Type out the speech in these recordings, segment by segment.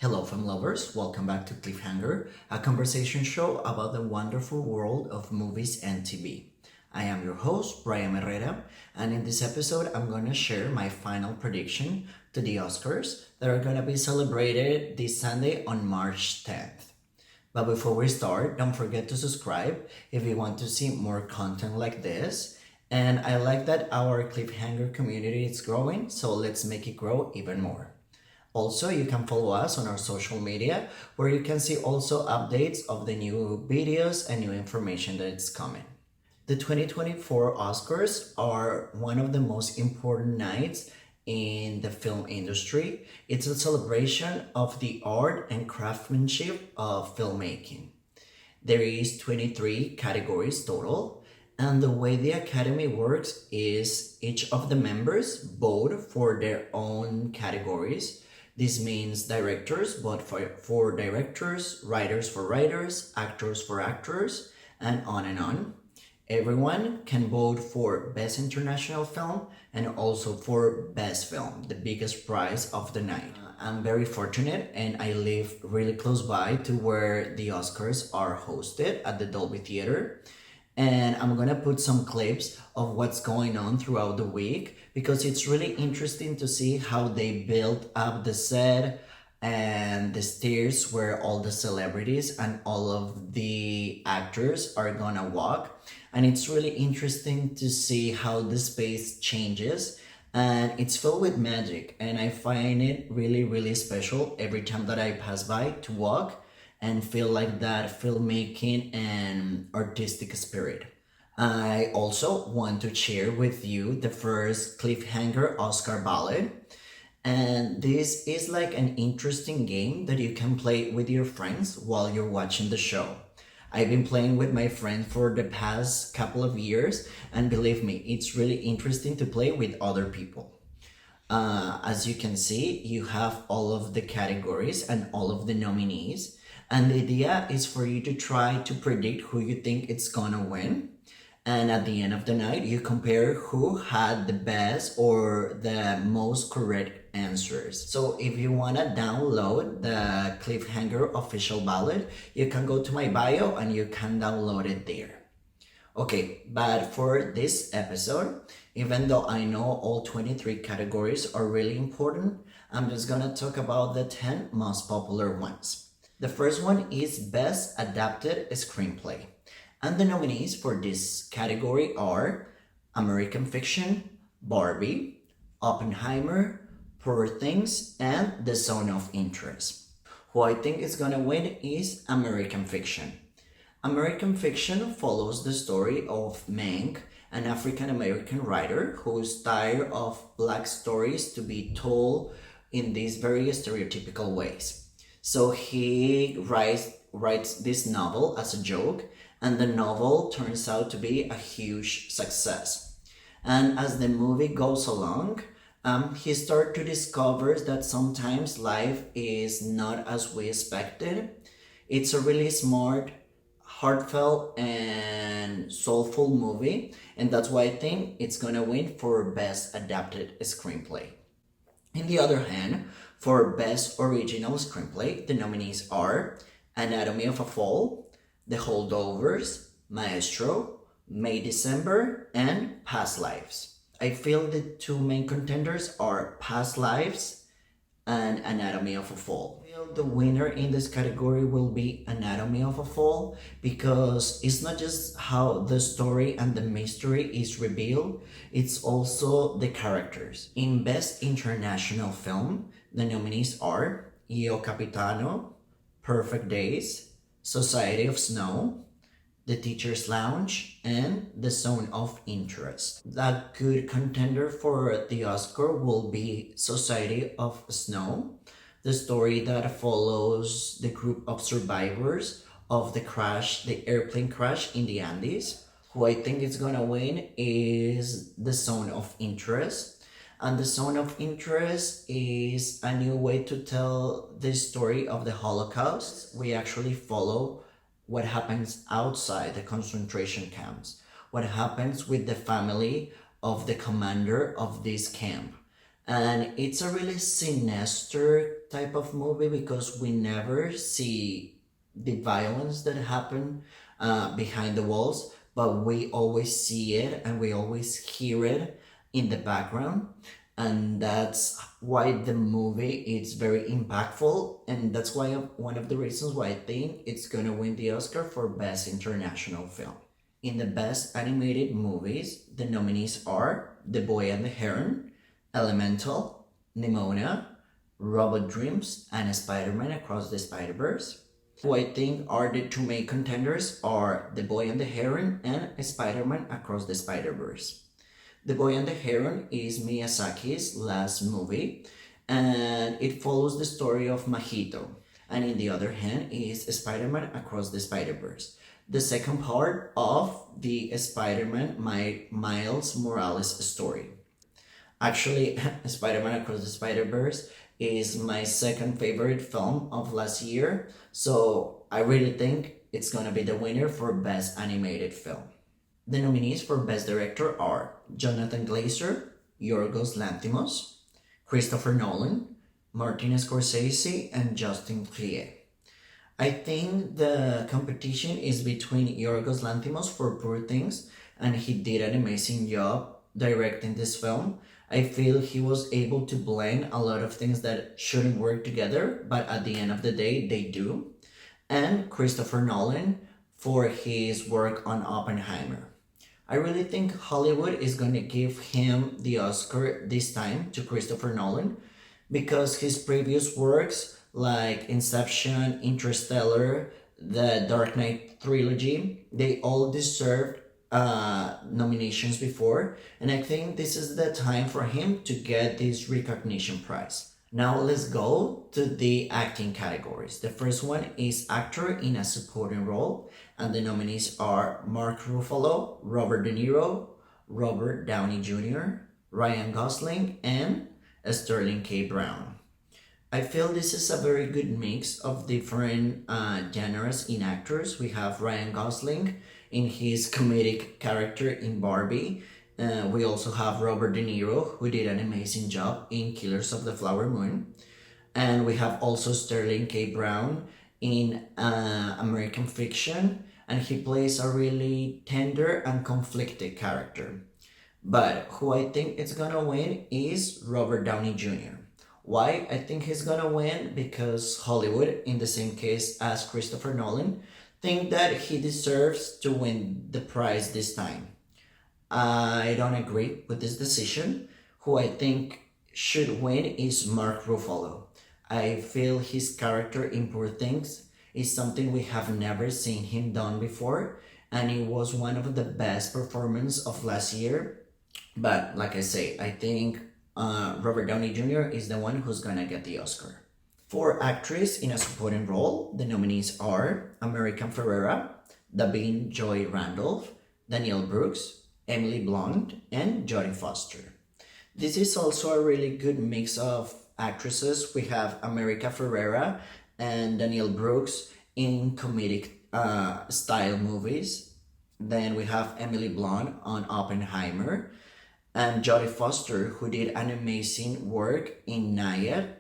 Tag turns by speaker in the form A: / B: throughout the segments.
A: Hello, film lovers. Welcome back to Cliffhanger, a conversation show about the wonderful world of movies and TV. I am your host, Brian Herrera, and in this episode, I'm going to share my final prediction to the Oscars that are going to be celebrated this Sunday on March 10th. But before we start, don't forget to subscribe if you want to see more content like this. And I like that our Cliffhanger community is growing, so let's make it grow even more. Also, you can follow us on our social media where you can see also updates of the new videos and new information that is coming. The 2024 Oscars are one of the most important nights in the film industry. It's a celebration of the art and craftsmanship of filmmaking. There is 23 categories total, and the way the Academy works is each of the members vote for their own categories. This means directors vote for directors, writers for writers, actors for actors, and on and on. Everyone can vote for Best International Film and also for Best Film, the biggest prize of the night. I'm very fortunate and I live really close by to where the Oscars are hosted at the Dolby Theater. And I'm gonna put some clips of what's going on throughout the week because it's really interesting to see how they build up the set and the stairs where all the celebrities and all of the actors are gonna walk. And it's really interesting to see how the space changes, and it's filled with magic, and I find it really special every time that I pass by to walk and feel like that filmmaking and artistic spirit. I also want to share with you the first Cliffhanger Oscar ballot. And this is like an interesting game that you can play with your friends while you're watching the show. I've been playing with my friends for the past couple of years, and believe me, it's really interesting to play with other people. As you can see, you have all of the categories and all of the nominees. And the idea is for you to try to predict who you think it's gonna win. And at the end of the night, you compare who had the best or the most correct answers. So if you wanna download the Cliffhanger official ballot, you can go to my bio and you can download it there. Okay, but for this episode, even though I know all 23 categories are really important, I'm just gonna talk about the 10 most popular ones. The first one is Best Adapted Screenplay. And the nominees for this category are American Fiction, Barbie, Oppenheimer, Poor Things, and The Zone of Interest. Who I think is gonna win is American Fiction. American Fiction follows the story of Mank, an African-American writer who is tired of Black stories to be told in these very stereotypical ways. So he writes this novel as a joke, and the novel turns out to be a huge success. And as the movie goes along, he starts to discover that sometimes life is not as we expected. It's a really smart, heartfelt, and soulful movie, and that's why I think it's gonna win for Best Adapted Screenplay. On the other hand, for Best Original Screenplay, the nominees are Anatomy of a Fall, The Holdovers, Maestro, May December, and Past Lives. I feel the two main contenders are Past Lives and Anatomy of a Fall. I feel the winner in this category will be Anatomy of a Fall because it's not just how the story and the mystery is revealed, it's also the characters. In Best International Film, the nominees are Io Capitano, Perfect Days, Society of Snow, The Teacher's Lounge, and The Zone of Interest. A good contender for the Oscar will be Society of Snow, the story that follows the group of survivors of the airplane crash in the Andes. Who I think is gonna win is The Zone of Interest. And The Zone of Interest is a new way to tell the story of the Holocaust. We actually follow what happens outside the concentration camps, what happens with the family of the commander of this camp. And it's a really sinister type of movie because we never see the violence that happen behind the walls, but we always see it and we always hear it in the background. And that's why the movie is very impactful, and that's why one of the reasons why I think it's gonna win the Oscar for Best International Film. In the Best Animated Movies, the nominees are The Boy and the Heron, Elemental, Nimona, Robot Dreams, and Spider-Man Across the Spider-Verse. Who I think are the two main contenders are The Boy and the Heron and Spider-Man Across the Spider-Verse. The Boy and the Heron is Miyazaki's last movie, and it follows the story of Mahito. And in the other hand is Spider-Man Across the Spider-Verse, the second part of the Spider-Man Miles Morales story. Actually, Spider-Man Across the Spider-Verse is my second favorite film of last year, so I really think it's gonna be the winner for Best Animated Film. The nominees for Best Director are Jonathan Glazer, Yorgos Lanthimos, Christopher Nolan, Martin Scorsese, and Justin Triet. I think the competition is between Yorgos Lanthimos for Poor Things, and he did an amazing job directing this film. I feel he was able to blend a lot of things that shouldn't work together, but at the end of the day, they do. And Christopher Nolan for his work on Oppenheimer. I really think Hollywood is going to give him the Oscar this time to Christopher Nolan because his previous works like Inception, Interstellar, the Dark Knight trilogy, they all deserved nominations before, and I think this is the time for him to get this recognition prize. Now let's go to the acting categories. The first one is actor in a supporting role, and the nominees are Mark Ruffalo, Robert De Niro, Robert Downey Jr., Ryan Gosling, and Sterling K. Brown. I feel this is a very good mix of different genres in actors. We have Ryan Gosling in his comedic character in Barbie. We also have Robert De Niro, who did an amazing job in Killers of the Flower Moon. And we have also Sterling K. Brown in American Fiction, and he plays a really tender and conflicted character. But who I think is gonna win is Robert Downey Jr. Why I think he's gonna win? Because Hollywood, in the same case as Christopher Nolan, think that he deserves to win the prize this time. I don't agree with this decision. Who I think should win is Mark Ruffalo. I feel his character in Poor Things is something we have never seen him done before, and it was one of the best performances of last year. But like I say, I think Robert Downey Jr. is the one who's gonna get the Oscar. For actress in a supporting role, the nominees are America Ferrera, Davin Joy Randolph, Danielle Brooks, Emily Blunt, and Jodie Foster. This is also a really good mix of actresses. We have America Ferrera and Danielle Brooks in comedic style movies. Then we have Emily Blunt on Oppenheimer, and Jodie Foster, who did an amazing work in Nayad.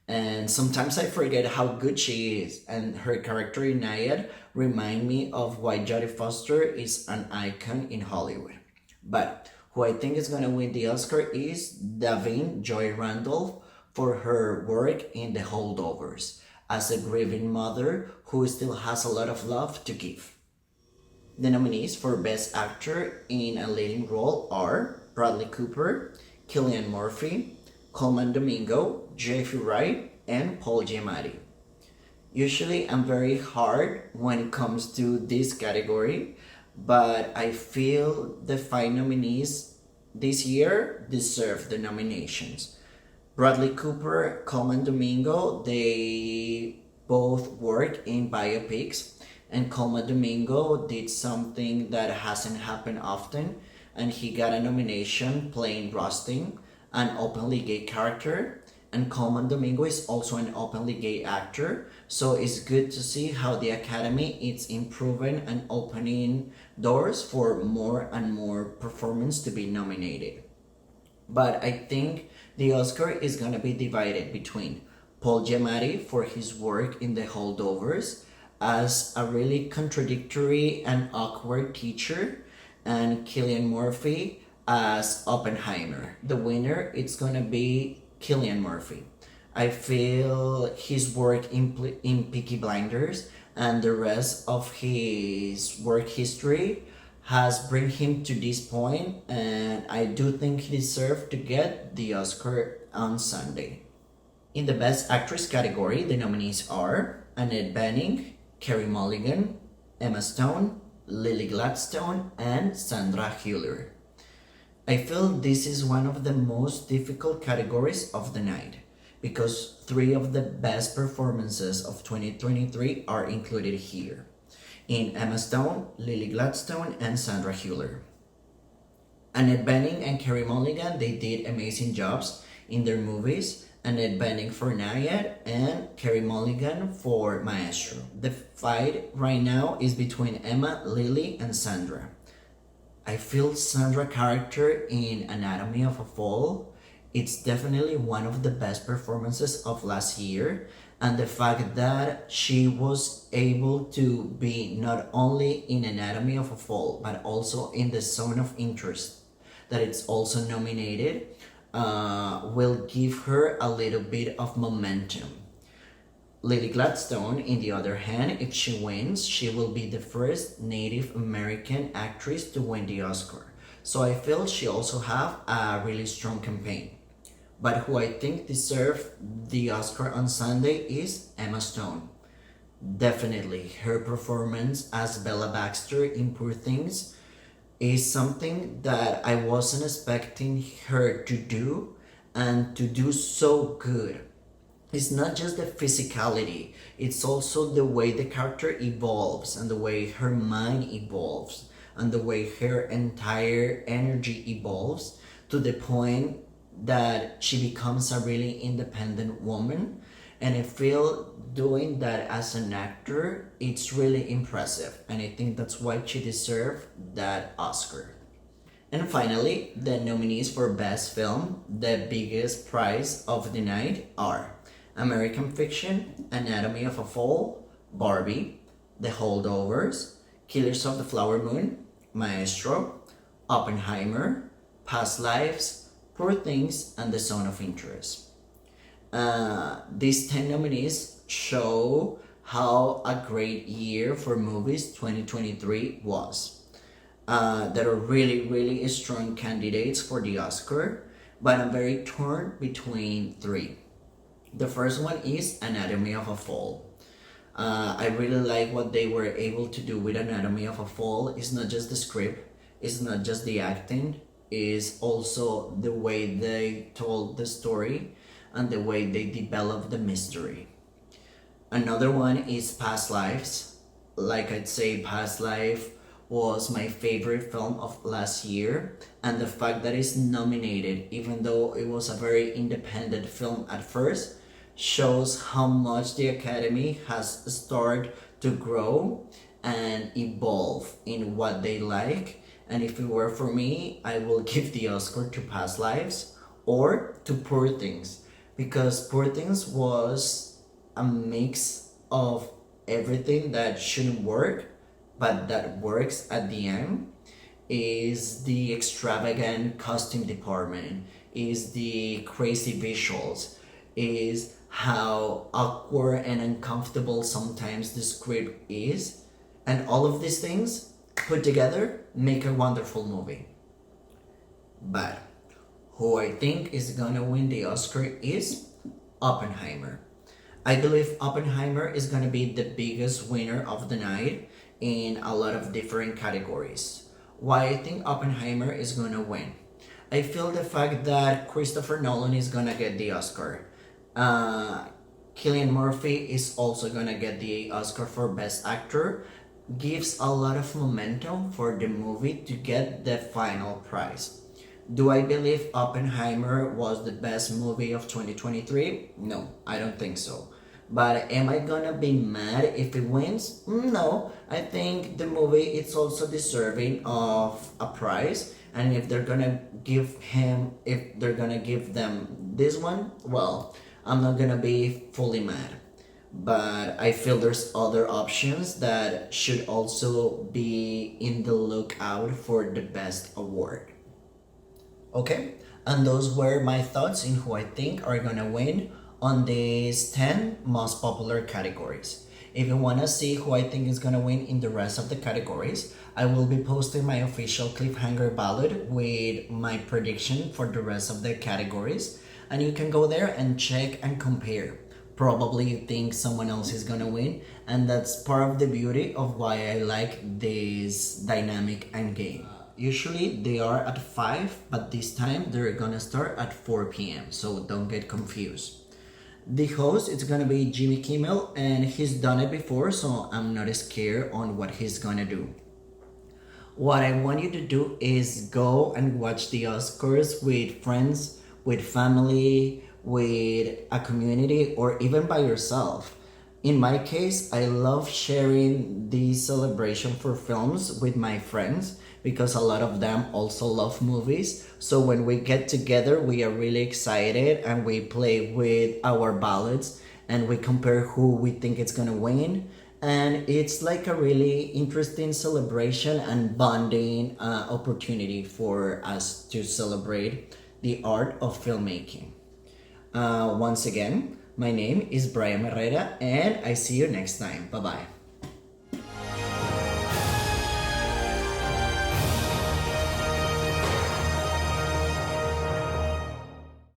A: And sometimes I forget how good she is, and her character in Nayad remind me of why Jodie Foster is an icon in Hollywood. But who I think is gonna win the Oscar is Davin Joy Randolph for her work in The Holdovers as a grieving mother who still has a lot of love to give. The nominees for Best Actor in a Leading Role are Bradley Cooper, Cillian Murphy, Coleman Domingo, Jeffrey Wright, and Paul Giamatti. Usually I'm very hard when it comes to this category, but I feel the 5 nominees this year deserve the nominations. Bradley Cooper, Coleman Domingo, they both work in biopics, and Coleman Domingo did something that hasn't happened often, and he got a nomination playing Rustin, an openly gay character, and Coleman Domingo is also an openly gay actor, so it's good to see how the Academy is improving and opening doors for more and more performance to be nominated. But I think The Oscar is gonna be divided between Paul Giamatti for his work in The Holdovers as a really contradictory and awkward teacher, and Cillian Murphy as Oppenheimer. The winner, it's gonna be Cillian Murphy. I feel his work in Peaky Blinders and the rest of his work history has bring him to this point, and I do think he deserved to get the Oscar on Sunday. In the Best Actress category, the nominees are Annette Bening, Carey Mulligan, Emma Stone, Lily Gladstone, and Sandra Hüller. I feel this is one of the most difficult categories of the night because three of the best performances of 2023 are included here in Emma Stone, Lily Gladstone, and Sandra Hüller. Annette Bening and Carey Mulligan, they did amazing jobs in their movies. Annette Bening for Nayad and Carey Mulligan for Maestro. The fight right now is between Emma, Lily, and Sandra. I feel Sandra's character in Anatomy of a Fall, it's definitely one of the best performances of last year, and the fact that she was able to be not only in Anatomy of a Fall but also in the Zone of Interest, that it's also nominated, will give her a little bit of momentum. Lily Gladstone, in the other hand, if she wins, she will be the first Native American actress to win the Oscar. So I feel she also have a really strong campaign. But who I think deserves the Oscar on Sunday is Emma Stone. Definitely, her performance as Bella Baxter in Poor Things is something that I wasn't expecting her to do, and to do so good. It's not just the physicality, it's also the way the character evolves and the way her mind evolves and the way her entire energy evolves to the point that she becomes a really independent woman. And I feel doing that as an actor, it's really impressive, and I think that's why she deserved that Oscar. And finally, the nominees for Best Film, the biggest prize of the night, are American Fiction, Anatomy of a Fall, Barbie, The Holdovers, Killers of the Flower Moon, Maestro, Oppenheimer, Past Lives, Poor Things, and The Zone of Interest. These 10 nominees show how a great year for movies 2023 was. There are really strong candidates for the Oscar, but I'm very torn between three. The first one is Anatomy of a Fall. I really like what they were able to do with Anatomy of a Fall. It's not just the script, it's not just the acting, it's also the way they told the story and the way they developed the mystery. Another one is Past Lives. Like I'd say, Past Life was my favorite film of last year, and the fact that it's nominated, even though it was a very independent film at first, shows how much the Academy has started to grow and evolve in what they like. And if it were for me, I will give the Oscar to Past Lives or to Poor Things, because Poor Things was a mix of everything that shouldn't work but that works at the end. Is the extravagant costume department, is the crazy visuals, is how awkward and uncomfortable sometimes the script is, and all of these things put together make a wonderful movie. But who I think is gonna win the Oscar is Oppenheimer. I believe Oppenheimer is gonna be the biggest winner of the night in a lot of different categories. Why I think Oppenheimer is gonna win? I feel the fact that Christopher Nolan is gonna get the Oscar. Cillian Murphy is also gonna get the Oscar for Best Actor, gives a lot of momentum for the movie to get the final prize. Do I believe Oppenheimer was the best movie of 2023? No, I don't think so. But am I gonna be mad if it wins? No, I think the movie is also deserving of a prize, And if they're gonna give them this one, well, I'm not gonna be fully mad. But I feel there's other options that should also be in the lookout for the best award. Okay, and those were my thoughts in who I think are gonna win on these 10 most popular categories. If you wanna see who I think is gonna win in the rest of the categories, I will be posting my official cliffhanger ballot with my prediction for the rest of the categories, and you can go there and check and compare. Probably you think someone else is gonna win, and that's part of the beauty of why I like this dynamic end game. Usually they are at 5, but this time they're gonna start at 4 p.m., so don't get confused. The host is gonna be Jimmy Kimmel, and he's done it before, so I'm not scared on what he's gonna do. What I want you to do is go and watch the Oscars with friends, with family, with a community, or even by yourself. In my case, I love sharing this celebration for films with my friends because a lot of them also love movies. So when we get together, we are really excited and we play with our ballots and we compare who we think is gonna win. And it's like a really interesting celebration and bonding opportunity for us to celebrate the art of filmmaking. Once again, my name is Brian Herrera, and I see you next time. Bye bye.